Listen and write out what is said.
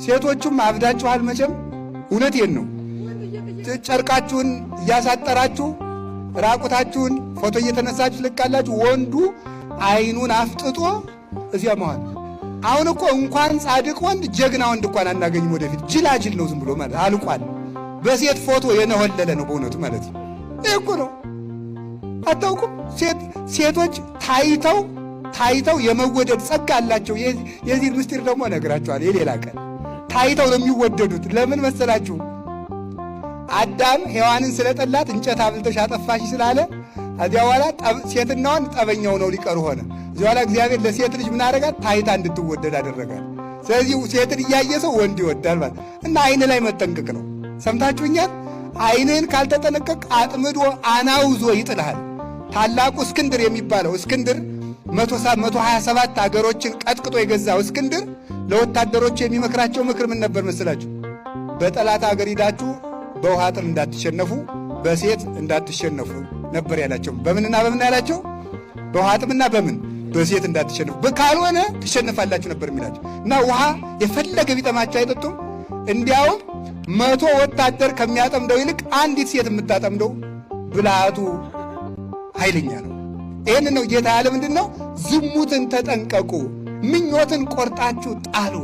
ሴቶቹም አብዳችኋል መቼም እውነቴን ነው። ጨርቃችሁን እያሳጠራችሁ ራቁታችሁን ፎቶ እየተነሳችሁ ልቃላችሁ። ወንዱ አይኑን አፍጥጦ እዚያ መዋል። አሁን እኮ እንኳን ጻድቅ ወንድ ጀግና ወንድ እንኳን አናገኝም። ወደፊት ጅላጅል ነው ዝም ብሎ ማለት አልቋል። በሴት ፎቶ የነሆለለ ነው በእውነቱ ማለት ነው። ይህ እኮ ነው። አታውቁም? ሴቶች ታይተው የመወደድ ጸጋ አላቸው። የዚህን ምስጢር ደግሞ እነግራችኋለሁ የሌላ ቀን። ታይተው ነው የሚወደዱት። ለምን መሰላችሁ? አዳም ሔዋንን ስለጠላት እንጨት አብልተሽ አጠፋሽ ስላለ እዚያ በኋላ ሴትናዋን ጠበኛው ነው ሊቀሩ ሆነ። እዚያ በኋላ እግዚአብሔር ለሴት ልጅ ምን አደረጋት? ታይታ እንድትወደድ አደረጋት። ስለዚህ ሴትን እያየ ሰው ወንድ ይወዳል ማለት እና አይን ላይ መጠንቀቅ ነው። ሰምታችሁኛል? አይንህን ካልተጠነቀቅ አጥምዶ አናውዞ ይጥልሃል። ታላቁ እስክንድር የሚባለው እስክንድር 127 አገሮችን ቀጥቅጦ የገዛው እስክንድር ለወታደሮች የሚመክራቸው ምክር ምን ነበር መስላችሁ? በጠላት አገር ሂዳችሁ በውሃ ጥም እንዳትሸነፉ፣ በሴት እንዳትሸነፉ ነበር ያላቸው። በምንና በምን ያላቸው? በውሃ ጥምና በሴት እንዳትሸነፉ፣ ካልሆነ ትሸነፋላችሁ ነበር የሚላቸው። እና ውሃ የፈለገ ቢጠማቸው አይጠጡም። እንዲያውም 100 ወታደር ከሚያጠምደው ይልቅ አንዲት ሴት የምታጠምደው ብልሃቱ ኃይለኛ ነው። ይህን ነው ጌታ ያለ ምንድን ነው? ዝሙትን ተጠንቀቁ፣ ምኞትን ቆርጣችሁ ጣሉ።